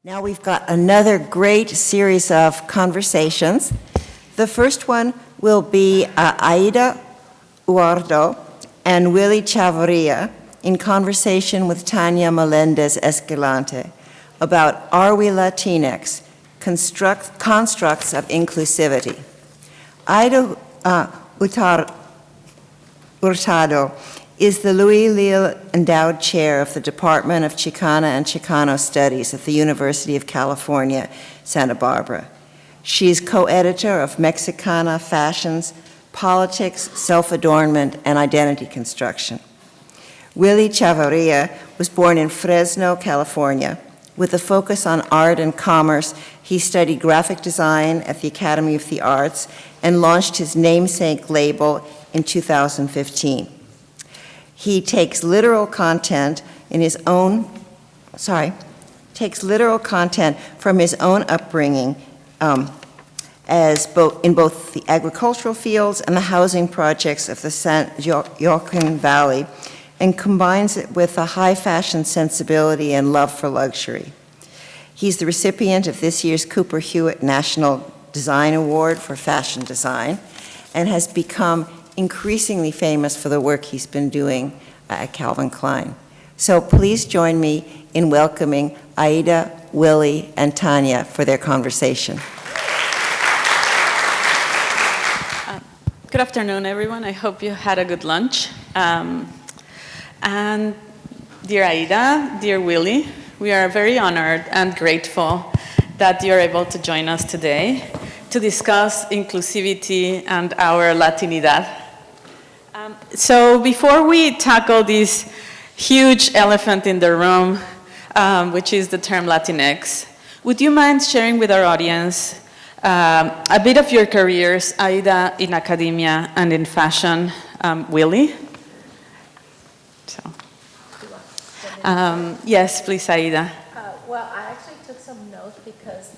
Now we've got another great series of conversations. The first one will be Aída, Hurtado, and Willy Chavarria in conversation with Tanya Meléndez-Escalante about Are We Latinx? Constructs of Inclusivity. Aída Hurtado is the Leal Endowed Chair of the Department of Chicana and Chicano Studies at the University of California, Santa Barbara. She is co-editor of MeXicana Fashions, Politics, Self-Adornment, and Identity Construction. Willy Chavarria was born in Fresno, California. With a focus on art and commerce, he studied graphic design at the Academy of the Arts and launched his namesake label in 2015. He takes literal content from his own upbringing in both the agricultural fields and the housing projects of the San Joaquin Valley, and combines it with a high fashion sensibility and love for luxury. He's the recipient of this year's Cooper Hewitt National Design Award for Fashion Design and has become increasingly famous for the work he's been doing at Calvin Klein. So please join me in welcoming Aída, Willy, and Tanya for their conversation. Good afternoon, everyone. I hope you had a good lunch. And dear Aída, dear Willy, we are very honored and grateful that you're able to join us today to discuss inclusivity and our Latinidad. So before we tackle this huge elephant in the room, which is the term Latinx, would you mind sharing with our audience a bit of your careers, Aída, in academia and in fashion, Willy? So, yes, please, Aída. Well, I actually took some notes because,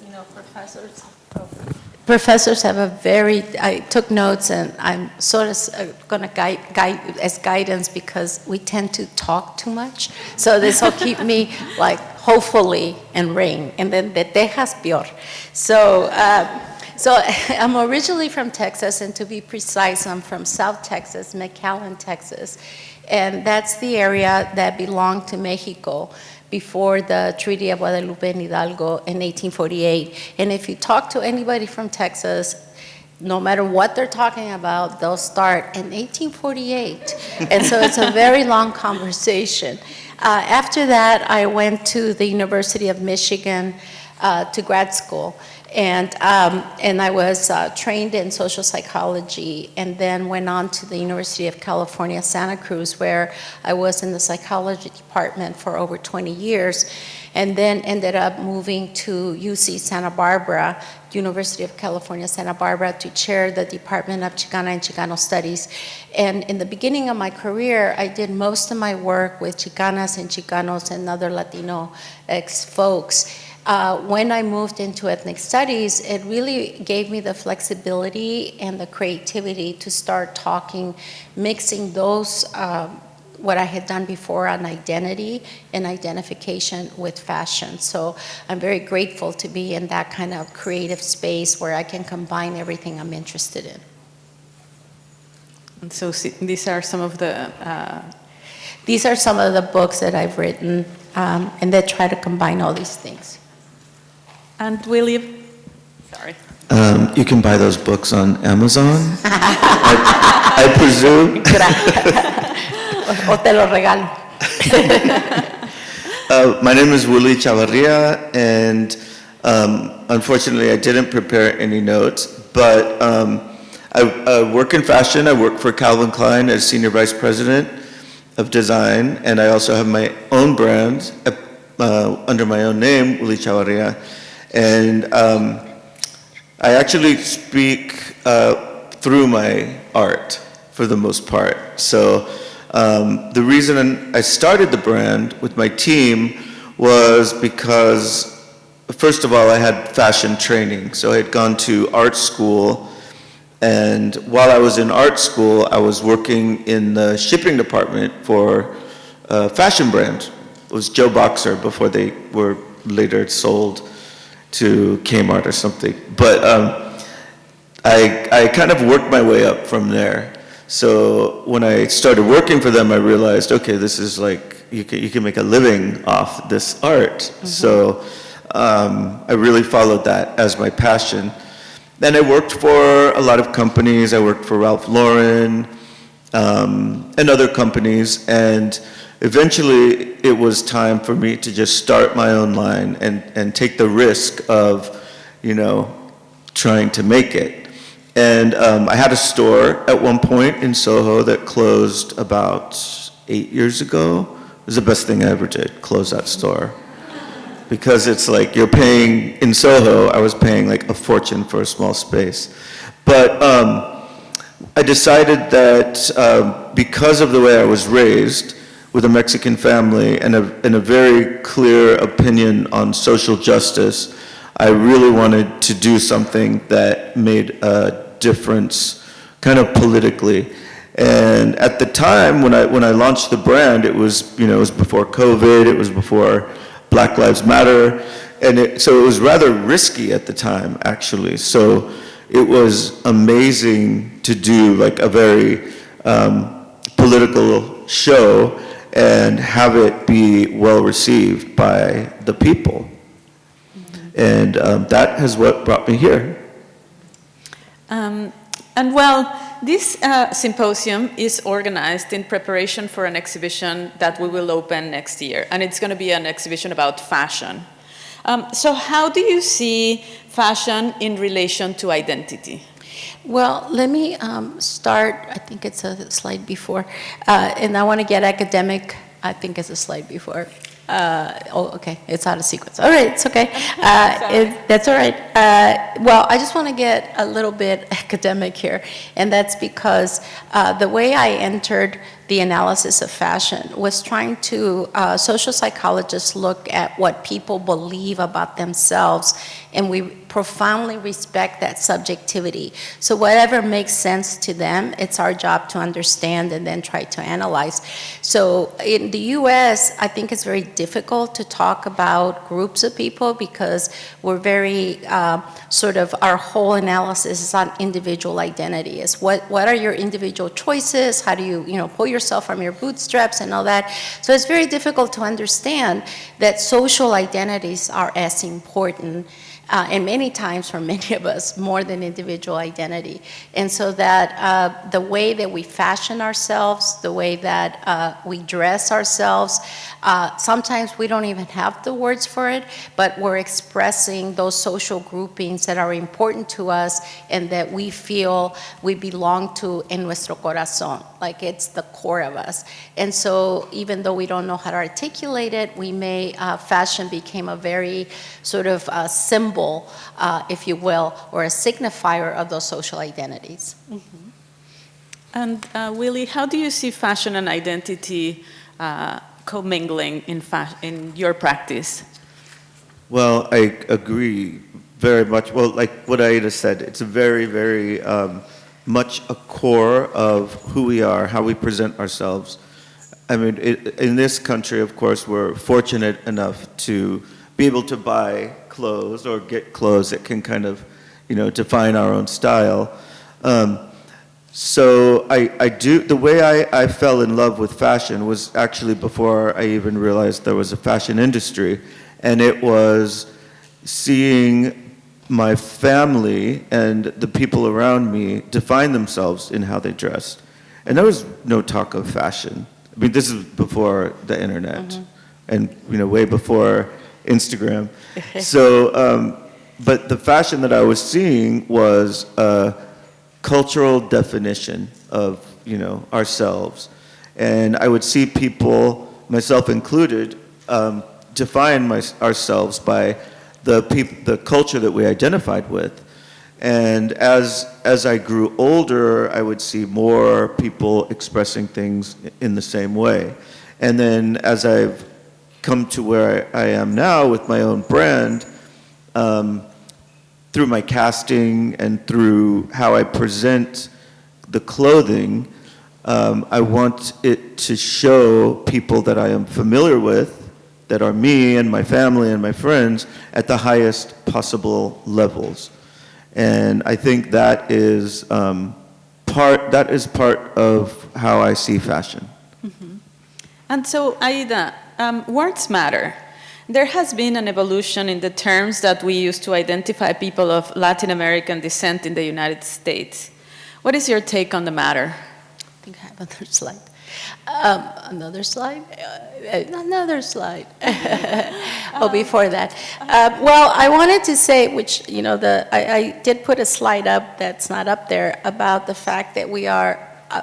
professors have a very, I took notes and I'm sort of going to guide as guidance because we tend to talk too much. So this will keep me like hopefully in ring, and then the tejas peor. So I'm originally from Texas, and to be precise, I'm from South Texas, McAllen, Texas. And that's the area that belonged to Mexico before the Treaty of Guadalupe and Hidalgo in 1848. And if you talk to anybody from Texas, no matter what they're talking about, they'll start in 1848. And so it's a very long conversation. After that, I went to the University of Michigan to grad school. And I was trained in social psychology, and then went on to the University of California, Santa Cruz, where I was in the psychology department for over 20 years, and then ended up moving to UC Santa Barbara, University of California, Santa Barbara, to chair the Department of Chicana and Chicano Studies. And in the beginning of my career, I did most of my work with Chicanas and Chicanos and other Latino folks. When I moved into ethnic studies, it really gave me the flexibility and the creativity to start talking, mixing those, what I had done before on identity and identification with fashion. So I'm very grateful to be in that kind of creative space where I can combine everything I'm interested in. And so these are some of the books that I've written, and that try to combine all these things. And Willy, sorry. You can buy those books on Amazon, I presume. O te lo regalo. My name is Willy Chavarria, and unfortunately I didn't prepare any notes, but I work in fashion. I work for Calvin Klein as Senior Vice President of Design, and I also have my own brand under my own name, Willy Chavarria. And I actually speak through my art for the most part. So the reason I started the brand with my team was because, first of all, I had fashion training. So I had gone to art school, and while I was in art school, I was working in the shipping department for a fashion brand. It was Joe Boxer before they were later sold to Kmart or something. But I kind of worked my way up from there. So when I started working for them, I realized, okay, this is like, you can make a living off this art. So I really followed that as my passion. Then I worked for a lot of companies. I worked for Ralph Lauren and other companies. And eventually it was time for me to just start my own line and take the risk of, trying to make it. And I had a store at one point in Soho that closed about 8 years ago. It was the best thing I ever did, close that store. Because it's like you're paying, in Soho, I was paying like a fortune for a small space. But I decided that because of the way I was raised, with a Mexican family and a very clear opinion on social justice, I really wanted to do something that made a difference kind of politically. And at the time when I launched the brand, it was, it was before COVID, it was before Black Lives Matter, and so it was rather risky at the time, actually. So it was amazing to do like a very political show and have it be well received by the people. And that is what brought me here. And well, this symposium is organized in preparation for an exhibition that we will open next year, and it's going to be an exhibition about fashion. So how do you see fashion in relation to identity? Well, let me start, I think it's a slide before, and I want to get academic, I think it's a slide before. Okay, it's out of sequence. All right, it's okay. That's all right. Well, I just want to get a little bit academic here, and that's because the way I entered the analysis of fashion was trying to, social psychologists look at what people believe about themselves, and we profoundly respect that subjectivity. So whatever makes sense to them, it's our job to understand and then try to analyze. So in the US, I think it's very difficult to talk about groups of people because we're very, our whole analysis is on individual identity. It's what are your individual choices? How do you, pull yourself from your bootstraps and all that? So it's very difficult to understand that social identities are as important and many times for many of us, more than individual identity. And so that the way that we fashion ourselves, the way that we dress ourselves, sometimes we don't even have the words for it, but we're expressing those social groupings that are important to us and that we feel we belong to en nuestro corazón, like it's the core of us. And so even though we don't know how to articulate it, we may, fashion became a very sort of symbol, if you will, or a signifier of those social identities. Mm-hmm. And Willy, how do you see fashion and identity commingling in your practice? Well, I agree very much. Well, like what Aída said, it's a very, very much a core of who we are, how we present ourselves. I mean, in this country, of course, we're fortunate enough to be able to buy clothes or get clothes that can kind of, define our own style. So I do, the way I fell in love with fashion was actually before I even realized there was a fashion industry. And it was seeing my family and the people around me define themselves in how they dressed. And there was no talk of fashion. I mean, this is before the internet and, way before Instagram. So, but the fashion that I was seeing was a cultural definition of, ourselves. And I would see people, myself included, define ourselves by the culture that we identified with. And as I grew older, I would see more people expressing things in the same way. And then as I've come to where I am now with my own brand, through my casting and through how I present the clothing, I want it to show people that I am familiar with that are me and my family and my friends at the highest possible levels. And I think that is part of how I see fashion. Mm-hmm. And so, Aída, words matter. There has been an evolution in the terms that we use to identify people of Latin American descent in the United States. What is your take on the matter? I think I have another slide. Another slide? Another slide. Oh, before that. Well, I wanted to say, which, you know, I did put a slide up that's not up there about the fact that we are,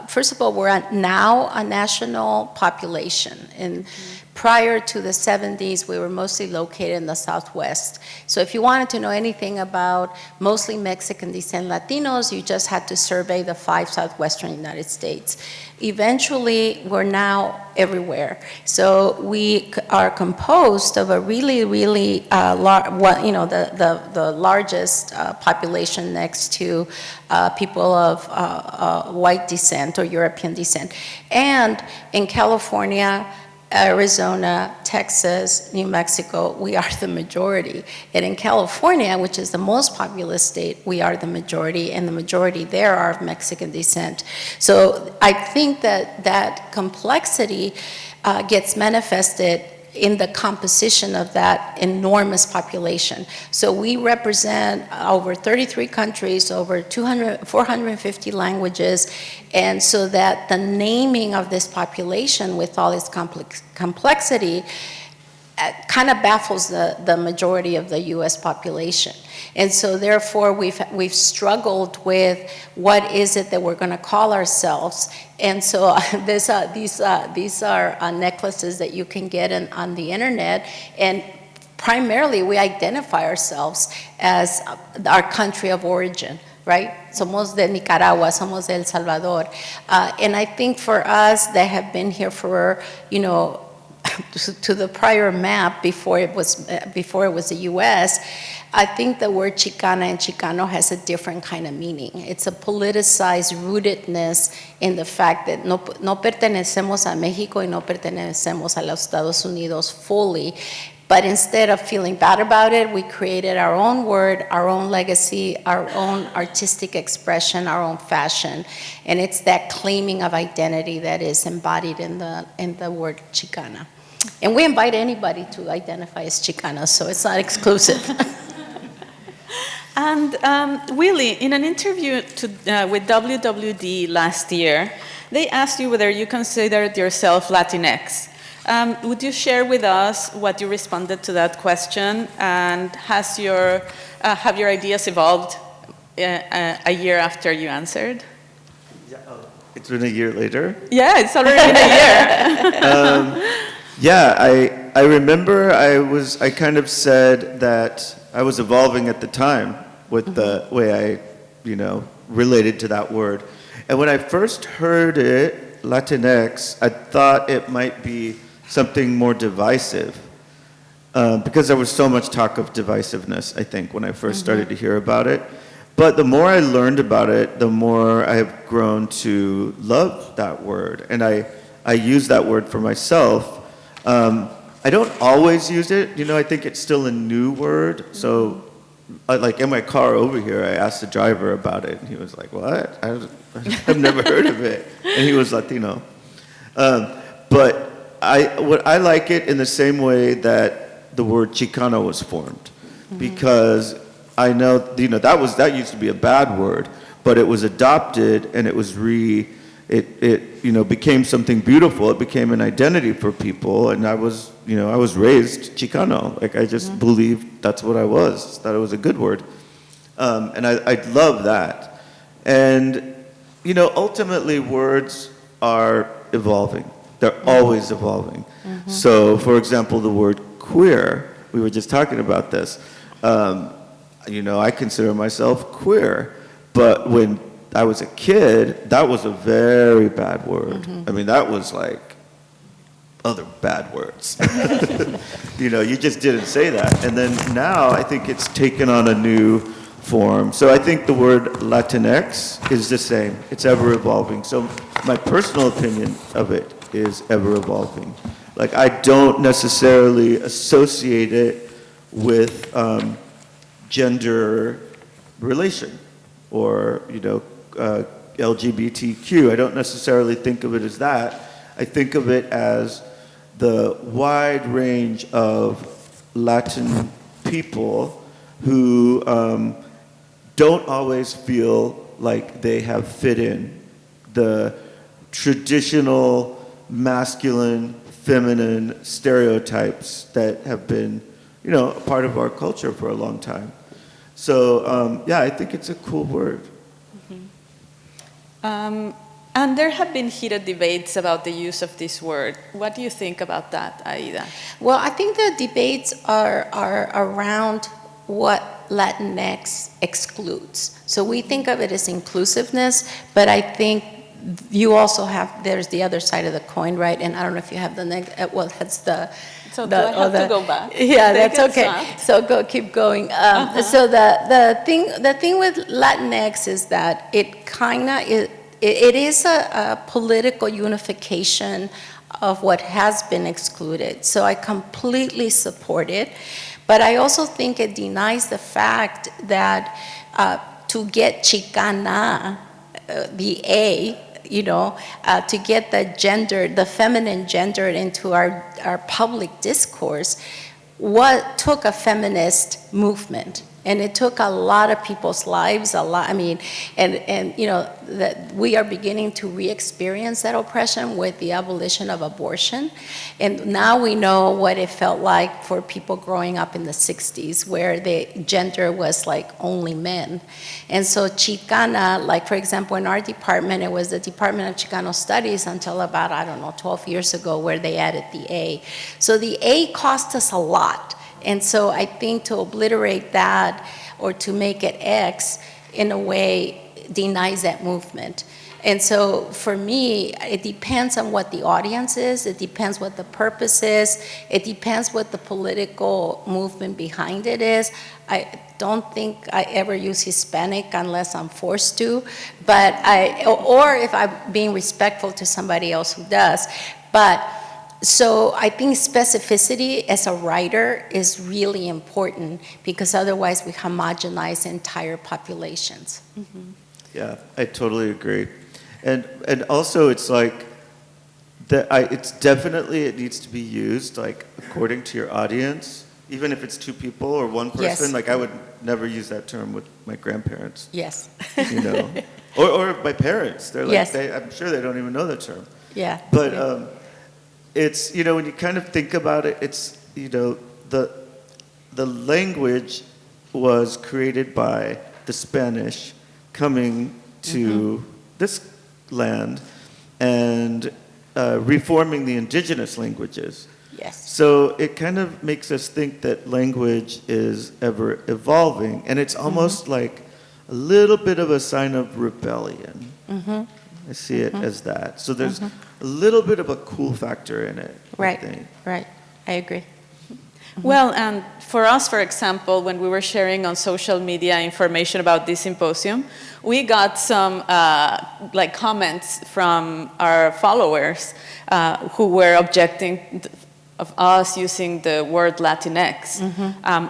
first of all, we're now a national population. And prior to the 70s, we were mostly located in the Southwest. So if you wanted to know anything about mostly Mexican descent Latinos, you just had to survey the 5 Southwestern United States. Eventually, we're now everywhere. So we are composed of a really, really, the largest population next to people of white descent or European descent. And in California, Arizona, Texas, New Mexico, we are the majority. And in California, which is the most populous state, we are the majority, and the majority there are of Mexican descent. So I think that that complexity gets manifested in the composition of that enormous population. So we represent over 33 countries, over 450 languages, and so that the naming of this population with all its complexity kind of baffles the majority of the US population. And so therefore we've struggled with what is it that we're going to call ourselves. And so these are necklaces that you can get on the internet, and primarily we identify ourselves as our country of origin, right? Somos de Nicaragua, somos de El Salvador. And I think for us that have been here for, you know, to the prior map before it was the U.S., I think the word Chicana and Chicano has a different kind of meaning. It's a politicized rootedness in the fact that no pertenecemos a México y no pertenecemos a los Estados Unidos fully. But instead of feeling bad about it, we created our own word, our own legacy, our own artistic expression, our own fashion. And it's that claiming of identity that is embodied in the word Chicana. And we invite anybody to identify as Chicana, so it's not exclusive. And Willy, in an interview with WWD last year, they asked you whether you considered yourself Latinx. Would you share with us what you responded to that question, and have your ideas evolved a year after you answered? Yeah, it's been a year later? Yeah, it's already been a year. Yeah, I remember I kind of said that I was evolving at the time with the way I, related to that word. And when I first heard it, Latinx, I thought it might be something more divisive, because there was so much talk of divisiveness, I think, when I first started to hear about it. But the more I learned about it, the more I have grown to love that word. And I use that word for myself. I don't always use it. I think it's still a new word. So, like in my car over here, I asked the driver about it, and he was like, "What? I've never heard of it." And he was Latino. But I like it in the same way that the word Chicano was formed, because I know, that used to be a bad word, but it was adopted and it was became something beautiful. It became an identity for people, and I was raised Chicano. Like, I just believed that's what I was, that it was a good word. And I love that. And, ultimately words are evolving. They're always evolving. So, for example, the word queer, we were just talking about this. I consider myself queer, but when I was a kid, that was a very bad word. I mean, that was like other bad words. You just didn't say that. And then now I think it's taken on a new form. So I think the word Latinx is the same. It's ever evolving. So my personal opinion of it is ever evolving. Like, I don't necessarily associate it with gender relation or, LGBTQ. I don't necessarily think of it as that. I think of it as the wide range of Latin people who don't always feel like they have fit in the traditional masculine, feminine stereotypes that have been, a part of our culture for a long time. So, I think it's a cool word. And there have been heated debates about the use of this word. What do you think about that, Aída? Well, I think the debates are around what Latinx excludes. So we think of it as inclusiveness, but I think you also there's the other side of the coin, right? And I don't know if you have the next, that's the... So do I have to go back? Yeah, that's okay. So keep going. So the thing with Latinx is that it kind of it is a political unification of what has been excluded. So I completely support it, but I also think it denies the fact that to get Chicana, the A, to get the gender, the feminine gender into our public discourse, what took a feminist movement. And it took a lot of people's lives, that we are beginning to re-experience that oppression with the abolition of abortion. And now we know what it felt like for people growing up in the 60s, where the gender was like only men. And so Chicana, like for example, in our department, it was the Department of Chicano Studies until about, 12 years ago, where they added the A. So the A cost us a lot. And so I think to obliterate that or to make it X, in a way, denies that movement. And so for me, it depends on what the audience is, it depends what the purpose is, it depends what the political movement behind it is. I don't think I ever use Hispanic unless I'm forced to, but or if I'm being respectful to somebody else who does. So I think specificity as a writer is really important, because otherwise we homogenize entire populations. Mm-hmm. Yeah, I totally agree. And also it's like, it's definitely, it needs to be used like according to your audience, even if it's two people or one person. Yes. Like I would never use that term with my grandparents. Yes. Or my parents. They're like, yes. I'm sure they don't even know the term. Yeah. But it's, when you kind of think about it, it's, the language was created by the Spanish coming to this land and reforming the indigenous languages. Yes. So it kind of makes us think that language is ever evolving, and it's almost like a little bit of a sign of rebellion. I see it as that. So there's a little bit of a cool factor in it. Right, I think. right. I agree. Well, and for us, for example, when we were sharing on social media information about this symposium, we got some comments from our followers who were objecting of us using the word Latinx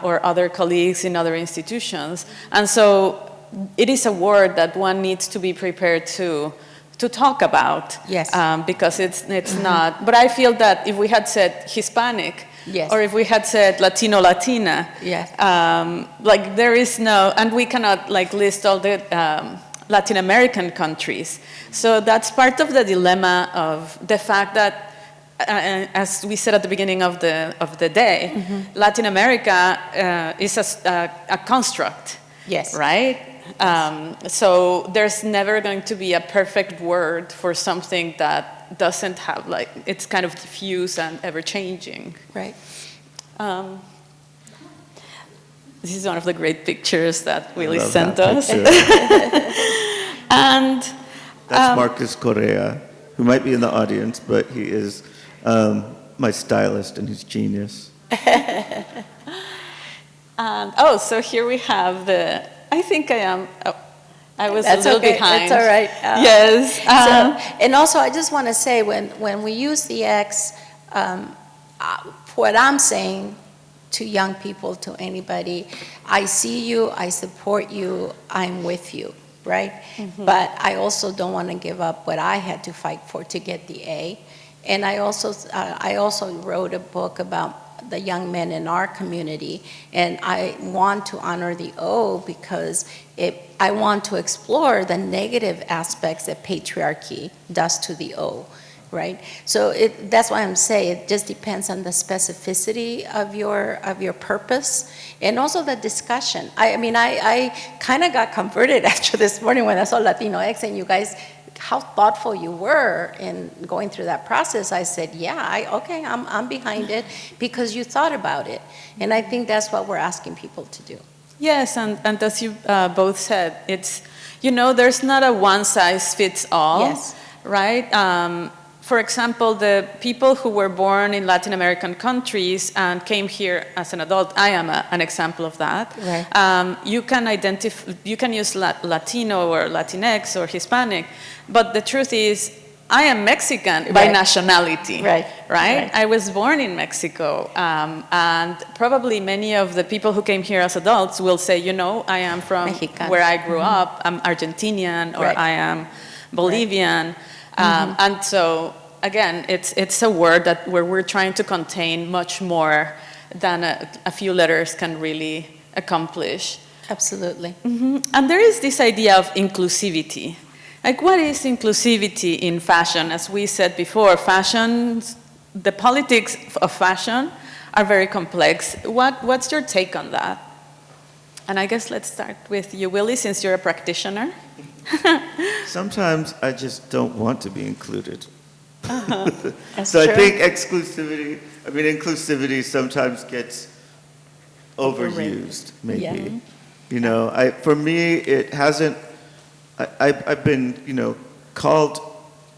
or other colleagues in other institutions. And so it is a word that one needs to be prepared to talk about. Yes. Because it's not, but I feel that if we had said Hispanic, yes. or if we had said Latino, Latina, yes. There is no, and we cannot list all the Latin American countries. So that's part of the dilemma of the fact that, as we said at the beginning of the day, Latin America is a construct. Yes. Right? So there's never going to be a perfect word for something that doesn't have, it's kind of diffuse and ever-changing. Right. This is one of the great pictures that Willy sent us. And that's Marcus Correa, who might be in the audience, but he is my stylist and he's genius. And, so here we have I think I am, I was That's a little okay. behind. That's all right. Yes. And also I just want to say, when we use the X, what I'm saying to young people, to anybody, I see you, I support you, I'm with you, right? But I also don't want to give up what I had to fight for to get the A. And I also wrote a book about the young men in our community, and I want to honor the O because I want to explore the negative aspects that patriarchy does to the O, right? So that's why I'm saying it just depends on the specificity of your purpose and also the discussion. I mean, I kind of got converted after this morning when I saw Latino X and you guys, how thoughtful you were in going through that process. I said, yeah, okay, I'm behind it because you thought about it. And I think that's what we're asking people to do. Yes, and as you both said, it's, there's not a one size fits all, Yes. right? For example, the people who were born in Latin American countries and came here as an adult, I am an example of that. Right. You can use Latino or Latinx or Hispanic, but the truth is, I am Mexican by Right. nationality. Right. Right? I was born in Mexico, and probably many of the people who came here as adults will say, I am from Mexican. where I grew up, I'm Argentinian, or Right. I am Bolivian. And so, again, it's a word where we're trying to contain much more than a few letters can really accomplish. Absolutely. And there is this idea of inclusivity. Like, what is inclusivity in fashion? As we said before, the politics of fashion are very complex. What's your take on that? And I guess let's start with you, Willy, since you're a practitioner. Sometimes I just don't want to be included. That's So true. I think inclusivity sometimes gets overused, maybe. For me, it hasn't, I've been, called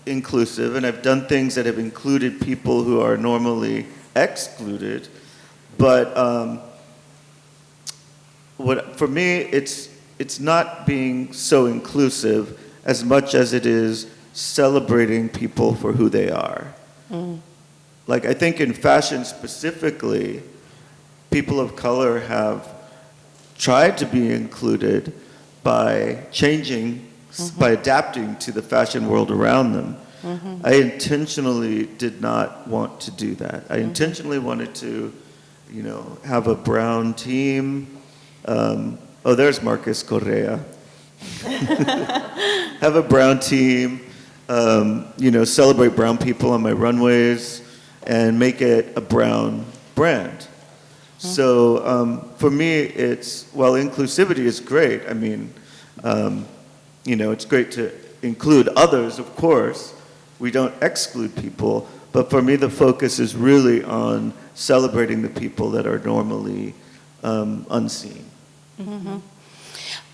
inclusive, and I've done things that have included people who are normally excluded, but for me, it's not being so inclusive as much as it is celebrating people for who they are. Like, I think in fashion specifically, people of color have tried to be included by changing, by adapting to the fashion world around them. I intentionally did not want to do that. I intentionally wanted to, have a brown team. There's Marcus Correa. Have a brown team, celebrate brown people on my runways, and make it a brown brand. So for me, while inclusivity is great, I mean, it's great to include others, of course. We don't exclude people, but for me, the focus is really on celebrating the people that are normally unseen.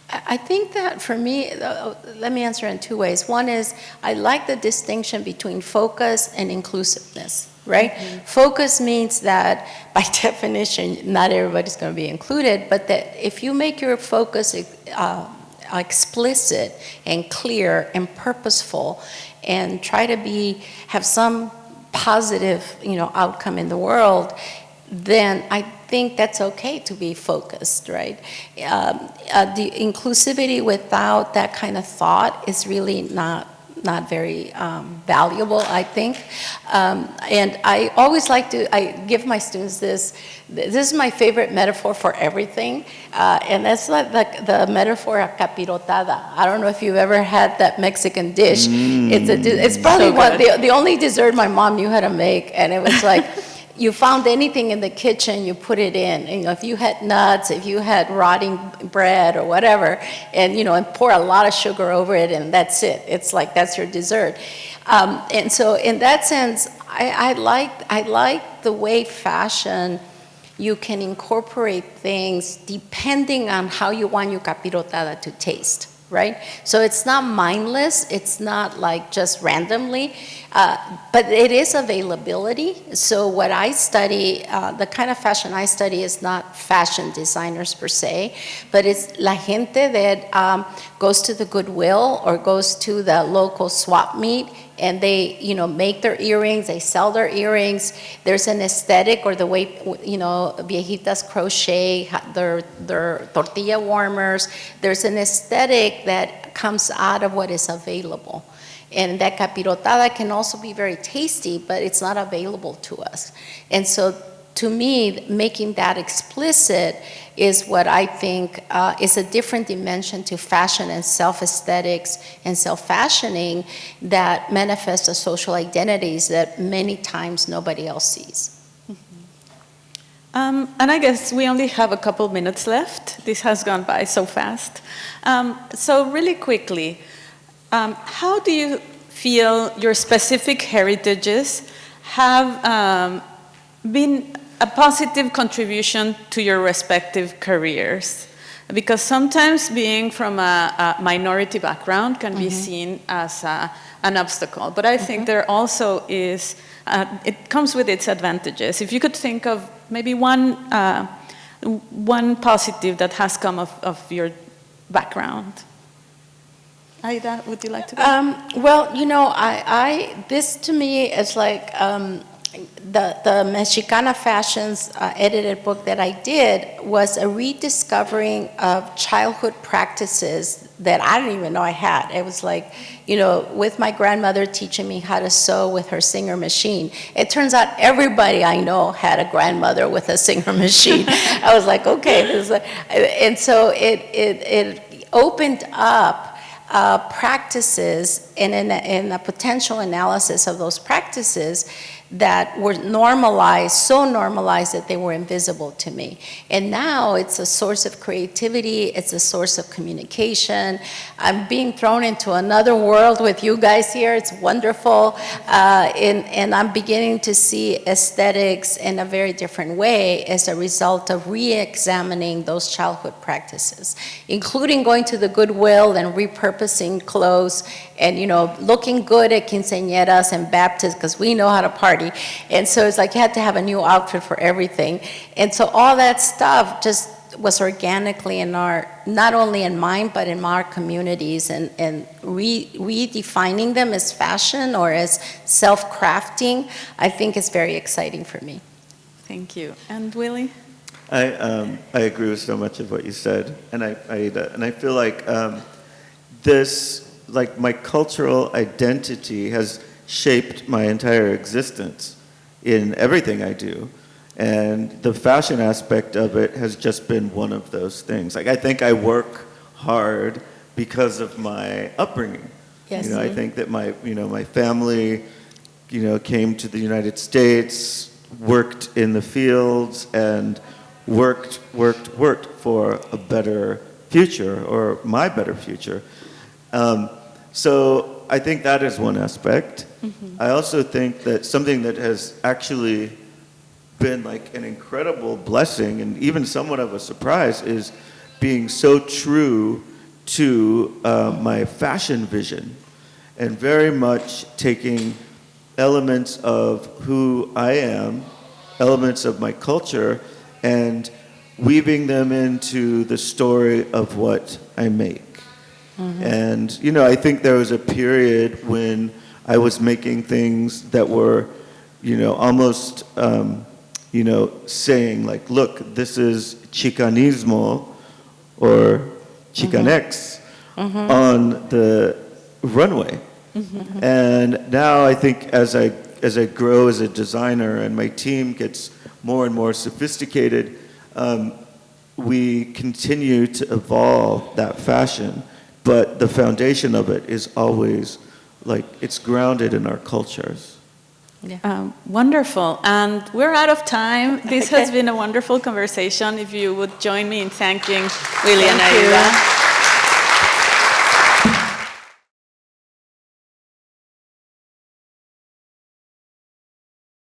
I think that for me, let me answer in two ways. One is I like the distinction between focus and inclusiveness, right? Focus means that by definition, not everybody's going to be included, but that if you make your focus explicit and clear and purposeful and try to have some positive, outcome in the world, then I think that's okay to be focused, right? The inclusivity without that kind of thought is really not very valuable, I think. And I always I give my students this is my favorite metaphor for everything, and that's like the metaphor of capirotada. I don't know if you've ever had that Mexican dish. It's probably the only dessert my mom knew how to make, and it was like, you found anything in the kitchen, you put it in. And, if you had nuts, if you had rotting bread or whatever, and and pour a lot of sugar over it, and that's it. It's like that's your dessert. And so, in that sense, I like the way fashion, you can incorporate things depending on how you want your capirotada to taste. Right? So it's not mindless, it's not like just randomly, but it is availability. So what I study, the kind of fashion I study is not fashion designers per se, but it's la gente that goes to the Goodwill or goes to the local swap meet and they, you know, make their earrings, they sell their earrings. There's an aesthetic, or the way, you know, viejitas crochet, their tortilla warmers. There's an aesthetic that comes out of what is available. And that capirotada can also be very tasty, but it's not available to us. And so to me, making that explicit is what I think is a different dimension to fashion and self-aesthetics and self-fashioning that manifests as social identities that many times nobody else sees. And I guess we only have a couple minutes left. This has gone by so fast. So really quickly, how do you feel your specific heritages have been a positive contribution to your respective careers? Because sometimes being from a minority background can be seen as an obstacle, but I think there also is, it comes with its advantages. If you could think of maybe one positive that has come of your background. Aída, would you like to go? Well, you know, this to me is like, the MeXicana Fashions edited book that I did was a rediscovering of childhood practices that I didn't even know I had. It was like, you know, with my grandmother teaching me how to sew with her Singer machine. It turns out everybody I know had a grandmother with a Singer machine. I was like, okay. And so it opened up practices and in a potential analysis of those practices that were normalized, so normalized that they were invisible to me. And now it's a source of creativity, it's a source of communication. I'm being thrown into another world with you guys here, it's wonderful. And I'm beginning to see aesthetics in a very different way as a result of re-examining those childhood practices, including going to the Goodwill and repurposing clothes and, you know, looking good at quinceañeras and baptisms, because we know how to party. And so it's like you had to have a new outfit for everything. And so all that stuff just was organically in our, not only in mine, but in our communities, and redefining them as fashion or as self-crafting, I think is very exciting for me. Thank you. And Willy? I agree with so much of what you said, and I feel like this, like my cultural identity has shaped my entire existence in everything I do. And the fashion aspect of it has just been one of those things. Like I think I work hard because of my upbringing. Yes. You know, I think that my family, you know, came to the United States, worked in the fields, and worked for a better future, or my better future. So I think that is one aspect. Mm-hmm. I also think that something that has actually been like an incredible blessing and even somewhat of a surprise is being so true to my fashion vision, and very much taking elements of who I am, elements of my culture, and weaving them into the story of what I make. Mm-hmm. And, you know, I think there was a period when I was making things that were, you know, almost, you know, saying like, look, this is Chicanismo or Chicanex mm-hmm. on the runway. Mm-hmm. And now I think as I grow as a designer and my team gets more and more sophisticated, we continue to evolve that fashion. But the foundation of it is always like it's grounded in our cultures. Yeah. Wonderful. And we're out of time. This has been a wonderful conversation. If you would join me in thanking Willy and Aída.